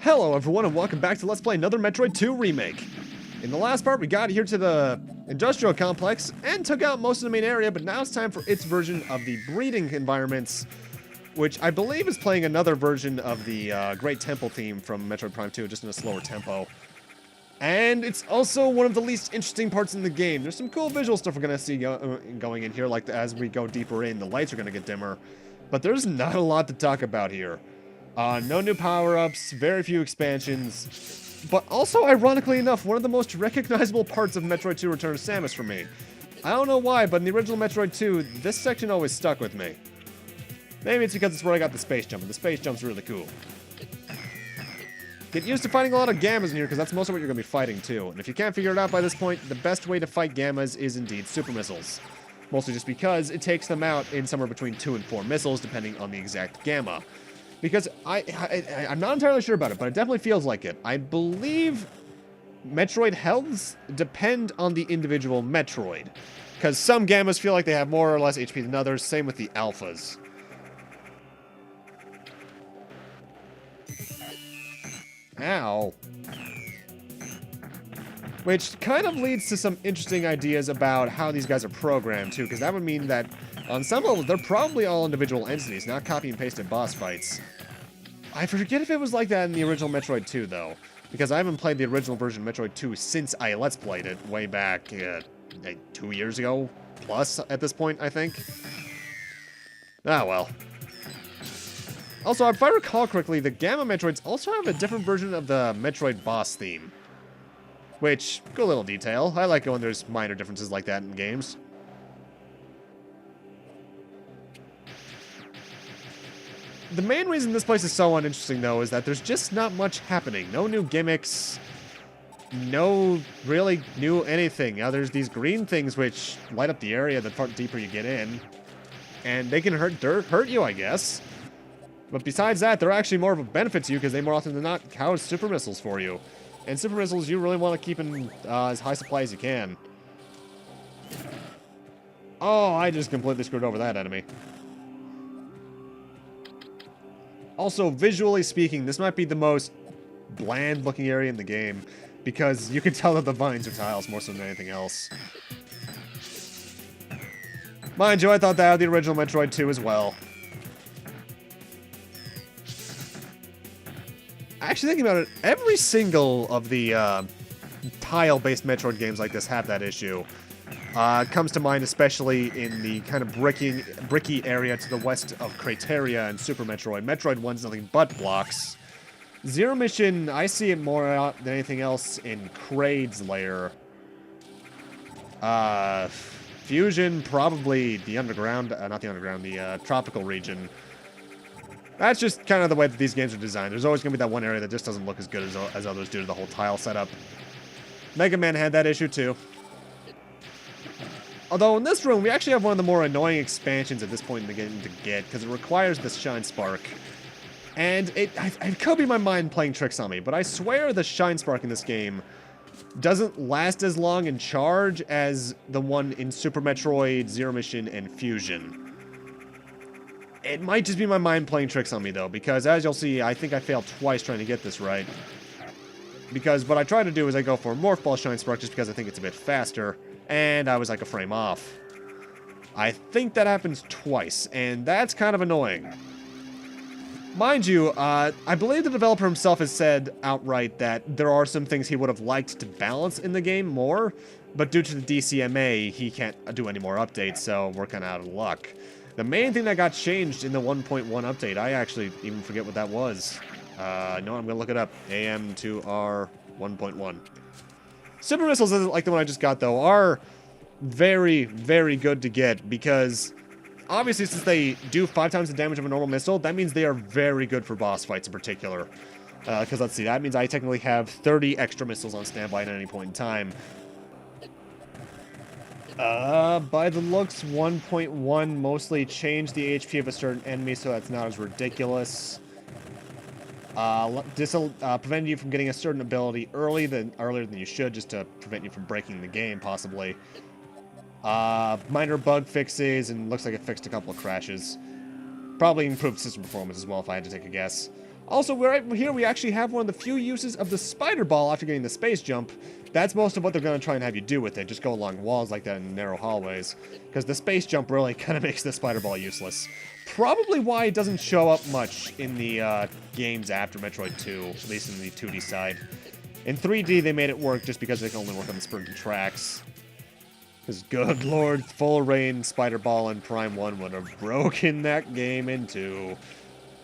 Hello everyone and welcome back to Let's Play another Metroid 2 Remake. In the last part we got here to the industrial complex and took out most of the main area, but now it's time for its version of the breeding environments, which I believe is playing another version of the Great Temple theme from Metroid Prime 2, just in a slower tempo. And it's also one of the least interesting parts in the game. There's some cool visual stuff we're going to see going in here, like as we go deeper in, the lights are going to get dimmer. But there's not a lot to talk about here. No new power-ups, very few expansions, but also, ironically enough, one of the most recognizable parts of Metroid 2 Return to Samus for me. I don't know why, but in the original Metroid 2, this section always stuck with me. Maybe it's because it's where I got the space jump, and the space jump's really cool. Get used to fighting a lot of Gammas in here, because that's most of what you're going to be fighting, too. And if you can't figure it out by this point, the best way to fight Gammas is indeed Super Missiles. Mostly just because it takes them out in somewhere between 2 and 4 missiles, depending on the exact Gamma. Because I'm not entirely sure about it, but it definitely feels like it. I believe Metroid healths depend on the individual Metroid. Because some Gammas feel like they have more or less HP than others, same with the Alphas. Ow. Which kind of leads to some interesting ideas about how these guys are programmed, too, because that would mean that on some level, they're probably all individual entities, not copy and pasted boss fights. I forget if it was like that in the original Metroid 2, though, because I haven't played the original version of Metroid 2 since I Let's Played it way back like 2 years ago, plus at this point, I think. Ah, well. Also, if I recall correctly, the Gamma Metroids also have a different version of the Metroid boss theme. Which, cool little detail. I like it when there's minor differences like that in games. The main reason this place is so uninteresting, though, is that there's just not much happening. No new gimmicks. No really new anything. Now, there's these green things which light up the area the far deeper you get in. And they can hurt you, I guess. But besides that, they're actually more of a benefit to you because they more often than not house super missiles for you. And super missiles you really want to keep in as high supply as you can. Oh, I just completely screwed over that enemy. Also, visually speaking, this might be the most bland-looking area in the game, because you can tell that the vines are tiles more so than anything else. Mind you, I thought that of the original Metroid 2 as well. Actually, thinking about it, every single of the tile-based Metroid games like this have that issue. Comes to mind especially in the kind of bricky area to the west of Crateria and Super Metroid. Metroid 1's nothing but blocks. Zero Mission, I see it more than anything else in Kraid's lair. Fusion, probably the underground, not the underground, the tropical region. That's just kind of the way that these games are designed. There's always going to be that one area that just doesn't look as good as others due to the whole tile setup. Mega Man had that issue too. Although in this room, we actually have one of the more annoying expansions at this point in the game to get, because it requires the Shine Spark. And it could be my mind playing tricks on me, but I swear the Shine Spark in this game doesn't last as long in charge as the one in Super Metroid, Zero Mission, and Fusion. It might just be my mind playing tricks on me, though, because as you'll see, I think I failed twice trying to get this right. Because what I try to do is I go for a Morph Ball Shine Spark just because I think it's a bit faster. And I was like a frame off. I think that happens twice, and that's kind of annoying. Mind you, I believe the developer himself has said outright that there are some things he would have liked to balance in the game more, but due to the DCMA, he can't do any more updates, so we're kind of out of luck. The main thing that got changed in the 1.1 update, I actually even forget what that was. No, I'm going to look it up. AM2R 1.1. Super Missiles, like the one I just got, though, are very, very good to get because, obviously, since they do 5 times the damage of a normal missile, that means they are very good for boss fights in particular. Because, let's see, that means I technically have 30 extra missiles on standby at any point in time. By the looks, 1.1 mostly changed the HP of a certain enemy, so that's not as ridiculous. Prevent you from getting a certain ability earlier than you should, just to prevent you from breaking the game, possibly. Minor bug fixes, and looks like it fixed a couple of crashes. Probably improved system performance as well, if I had to take a guess. Also, right here we actually have one of the few uses of the spider ball after getting the space jump. That's most of what they're going to try and have you do with it. Just go along walls like that in narrow hallways. Because the space jump really kind of makes the spider ball useless. Probably why it doesn't show up much in the games after Metroid 2, at least in the 2D side. In 3D, they made it work just because they can only work on the sprinting tracks. Because good lord, Full Rain, Spider Ball, and Prime 1 would have broken that game in two.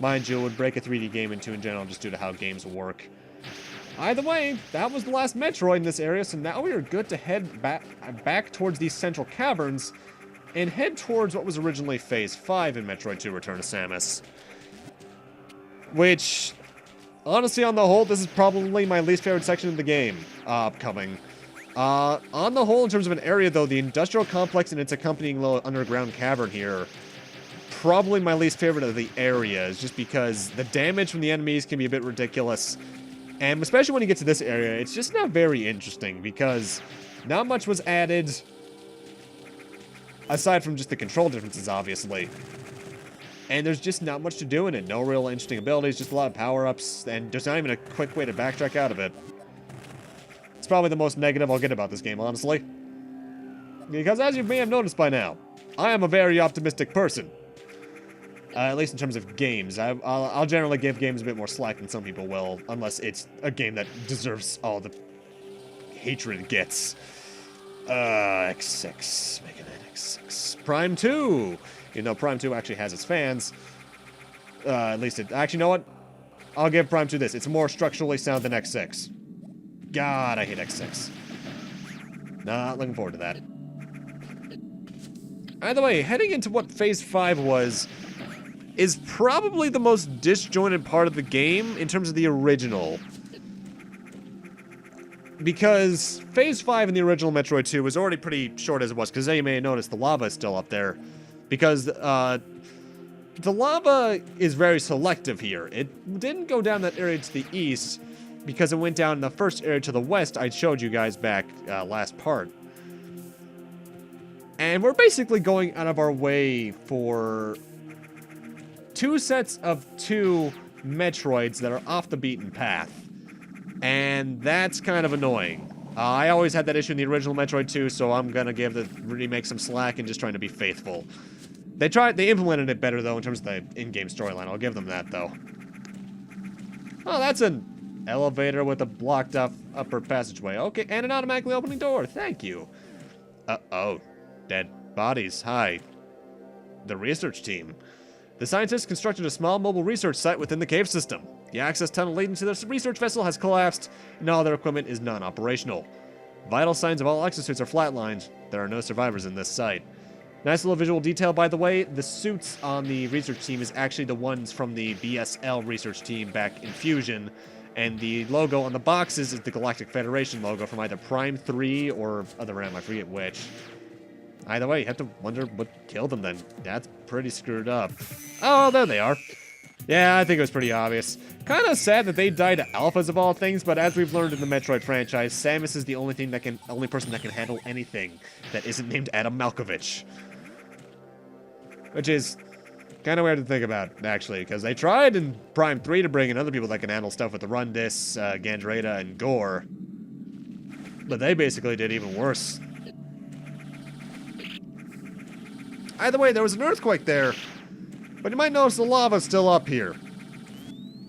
Mind you, it would break a 3D game in two in general just due to how games work. Either way, that was the last Metroid in this area, so now we are good to head back towards these central caverns and head towards what was originally Phase 5 in Metroid 2 Return to Samus. Which, honestly, on the whole, this is probably my least favorite section of the game upcoming. On the whole, in terms of an area, though, the industrial complex and its accompanying little underground cavern here, probably my least favorite of the areas, just because the damage from the enemies can be a bit ridiculous. And especially when you get to this area, it's just not very interesting, because not much was added, aside from just the control differences, obviously. And there's just not much to do in it. No real interesting abilities, just a lot of power-ups, and there's not even a quick way to backtrack out of it. It's probably the most negative I'll get about this game, honestly. Because as you may have noticed by now, I am a very optimistic person. At least in terms of games. I'll generally give games a bit more slack than some people will, unless it's a game that deserves all the hatred it gets. X6. Mega Man X6. Prime 2! You know, Prime 2 actually has its fans. At least it... Actually, you know what? I'll give Prime 2 this. It's more structurally sound than X6. God, I hate X6. Not looking forward to that. Either way, heading into what Phase 5 was... is probably the most disjointed part of the game in terms of the original. Because Phase 5 in the original Metroid 2 was already pretty short as it was, because as you may have noticed, the lava is still up there. Because the lava is very selective here. It didn't go down that area to the east, because it went down in the first area to the west I showed you guys back last part. And we're basically going out of our way for... two sets of two Metroids that are off the beaten path. And that's kind of annoying. I always had that issue in the original Metroid 2, so I'm gonna give the remake some slack and just trying to be faithful. They implemented it better, though, in terms of the in-game storyline. I'll give them that, though. Oh, that's an elevator with a blocked-off upper passageway. Okay, and an automatically opening door. Thank you. Uh-oh. Dead bodies. Hi. The research team. The scientists constructed a small mobile research site within the cave system. The access tunnel leading to the research vessel has collapsed, and all their equipment is non-operational. Vital signs of all exosuits are flatlined. There are no survivors in this site. Nice little visual detail, by the way. The suits on the research team is actually the ones from the BSL research team back in Fusion, and the logo on the boxes is the Galactic Federation logo from either Prime 3 or Other M, I forget which. Either way, you have to wonder what killed them then. That's pretty screwed up. Oh, there they are. Yeah, I think it was pretty obvious. Kind of sad that they died to alphas of all things, but as we've learned in the Metroid franchise, Samus is the only person that can handle anything that isn't named Adam Malkovich. Which is kind of weird to think about, actually, because they tried in Prime 3 to bring in other people that can handle stuff with the Rundis, Gandreda, and Gore. But they basically did even worse. Either way, there was an earthquake there, but you might notice the lava's still up here.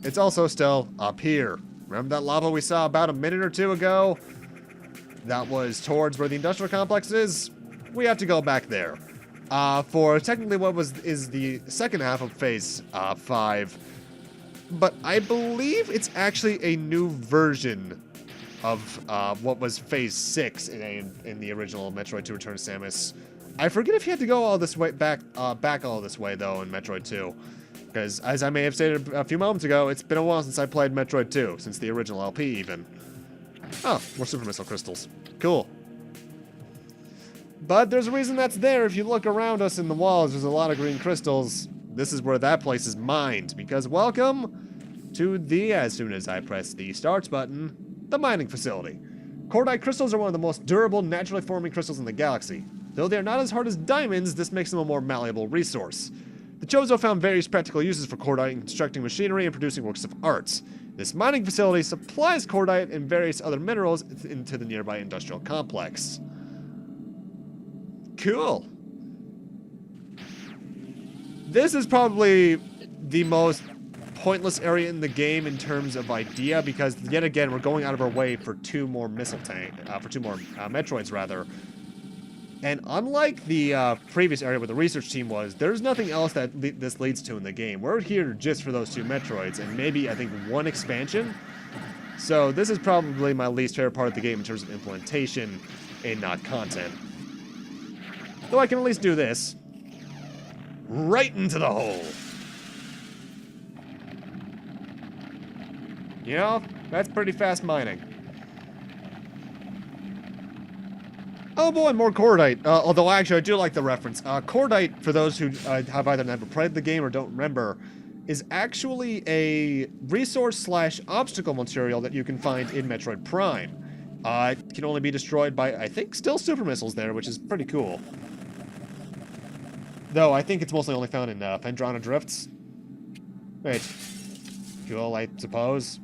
It's also still up here. Remember that lava we saw about a minute or two ago? That was towards where the industrial complex is. We have to go back there. For technically what is the second half of Phase 5. But I believe it's actually a new version of what was Phase 6 in the original Metroid 2 Return to Samus. I forget if you had to go all this way back all this way though in Metroid 2, because as I may have stated a few moments ago, it's been a while since I played Metroid 2, since the original LP even. Oh, more super missile crystals. Cool. But there's a reason that's there. If you look around us in the walls, there's a lot of green crystals. This is where that place is mined, because welcome to the, as soon as I press the starts button, the mining facility. Cordite crystals are one of the most durable, naturally forming crystals in the galaxy. Though they are not as hard as diamonds, this makes them a more malleable resource. The Chozo found various practical uses for cordite in constructing machinery and producing works of arts. This mining facility supplies cordite and various other minerals into the nearby industrial complex. Cool. This is probably the most pointless area in the game in terms of idea, because yet again we're going out of our way for two more Metroids rather. And unlike the previous area where the research team was, there's nothing else that this leads to in the game. We're here just for those two Metroids and maybe, I think, one expansion. So this is probably my least favorite part of the game in terms of implementation and not content. Though I can at least do this. Right into the hole. You know, that's pretty fast mining. Oh boy, more cordite. Although actually I do like the reference. Cordite, for those who have either never played the game or don't remember, is actually a resource/obstacle material that you can find in Metroid Prime. It can only be destroyed by, I think, still super missiles there, which is pretty cool. Though I think it's mostly only found in Phendrana Drifts. Wait. Cool, I suppose.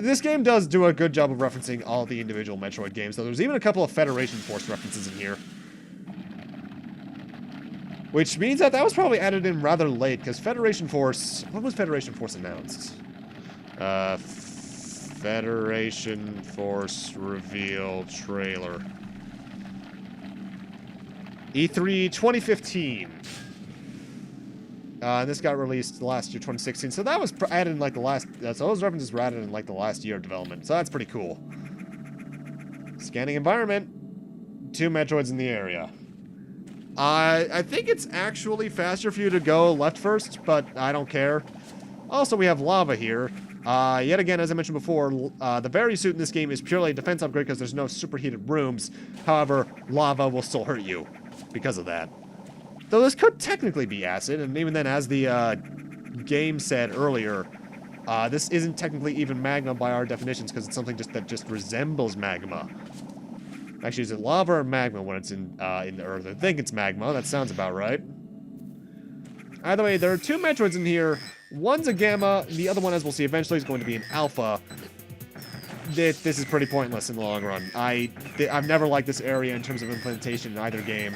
This game does do a good job of referencing all the individual Metroid games, though there's even a couple of Federation Force references in here. Which means that was probably added in rather late, because Federation Force... When was Federation Force announced? Federation Force reveal trailer. E3 2015. And this got released last year, 2016. So that was added in like the last... so those references were added in like the last year of development. So that's pretty cool. Scanning environment. 2 Metroids in the area. I think it's actually faster for you to go left first, but I don't care. Also, we have lava here. Yet again, as I mentioned before, the Very suit in this game is purely a defense upgrade because there's no superheated rooms. However, lava will still hurt you because of that. Though this could technically be acid, and even then, as the game said earlier, this isn't technically even magma by our definitions because it's something that just resembles magma. Actually, is it lava or magma when it's in the earth? I think it's magma. That sounds about right. Either way, there are 2 Metroids in here. One's a Gamma. The other one, as we'll see eventually, is going to be an Alpha. This is pretty pointless in the long run. I've never liked this area in terms of implementation in either game.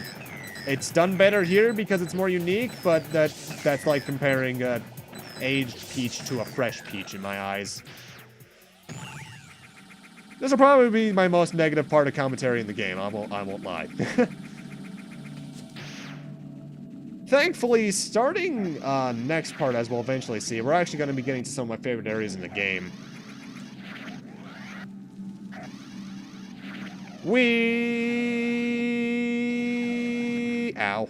It's done better here because it's more unique, but that's like comparing an aged peach to a fresh peach in my eyes. This will probably be my most negative part of commentary in the game. I won't lie. Thankfully, starting next part, as we'll eventually see, we're actually going to be getting to some of my favorite areas in the game. Ow.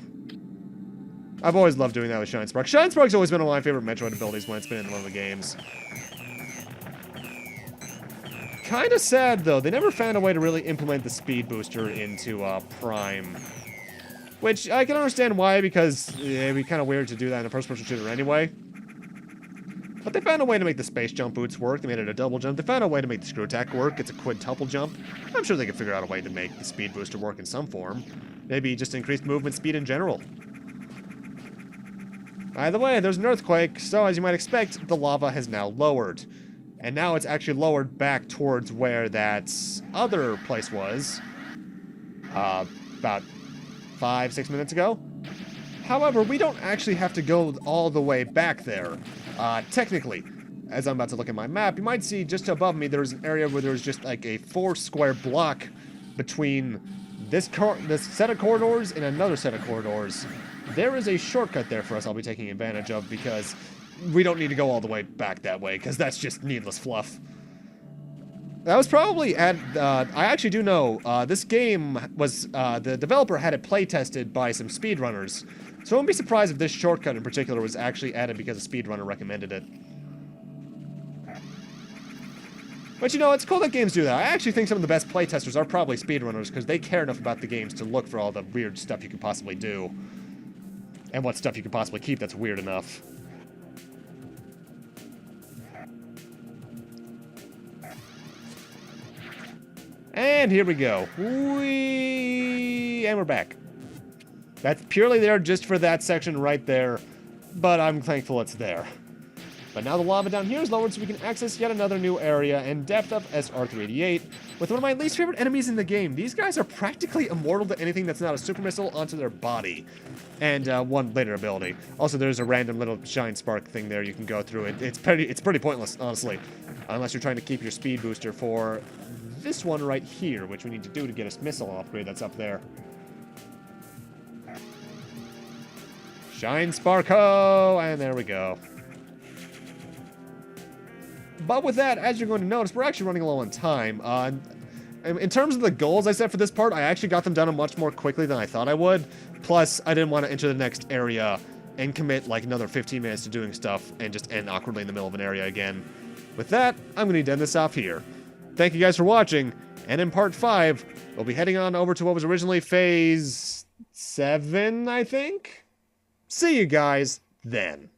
I've always loved doing that with Shine Spark. Shine Spark's always been one of my favorite Metroid abilities when it's been in one of the games. Kinda sad, though. They never found a way to really implement the speed booster into Prime. Which, I can understand why, because it'd be kind of weird to do that in a first-person shooter anyway. But they found a way to make the space jump boots work. They made it a double jump. They found a way to make the screw attack work. It's a quintuple jump. I'm sure they could figure out a way to make the speed booster work in some form. Maybe just increase movement speed in general. Either way, there's an earthquake, so as you might expect, the lava has now lowered. And now it's actually lowered back towards where that other place was. About 5-6 minutes ago. However, we don't actually have to go all the way back there. Technically, as I'm about to look at my map, you might see just above me there's an area where there's just like a 4 square block between this set of corridors and another set of corridors. There is a shortcut there for us I'll be taking advantage of because we don't need to go all the way back that way because that's just needless fluff. That was probably I actually do know, this game was, the developer had it play-tested by some speedrunners. So I wouldn't be surprised if this shortcut in particular was actually added because a speedrunner recommended it. But you know, it's cool that games do that. I actually think some of the best playtesters are probably speedrunners because they care enough about the games to look for all the weird stuff you could possibly do. And what stuff you could possibly keep that's weird enough. And here we go. And we're back. That's purely there just for that section right there. but I'm thankful it's there. But now the lava down here is lowered so we can access yet another new area and depth up SR-388 with one of my least favorite enemies in the game. These guys are practically immortal to anything that's not a super missile onto their body. And one later ability. Also, there's a random little shine spark thing there you can go through. It's pretty pointless, honestly. Unless you're trying to keep your speed booster for this one right here, which we need to do to get a missile upgrade that's up there. Shine Sparko! And there we go. But with that, as you're going to notice, we're actually running low on time. In terms of the goals I set for this part, I actually got them done much more quickly than I thought I would. Plus, I didn't want to enter the next area and commit like another 15 minutes to doing stuff and just end awkwardly in the middle of an area again. With that, I'm going to end this off here. Thank you guys for watching, and in part 5, we'll be heading on over to what was originally Phase 7, I think? See you guys then.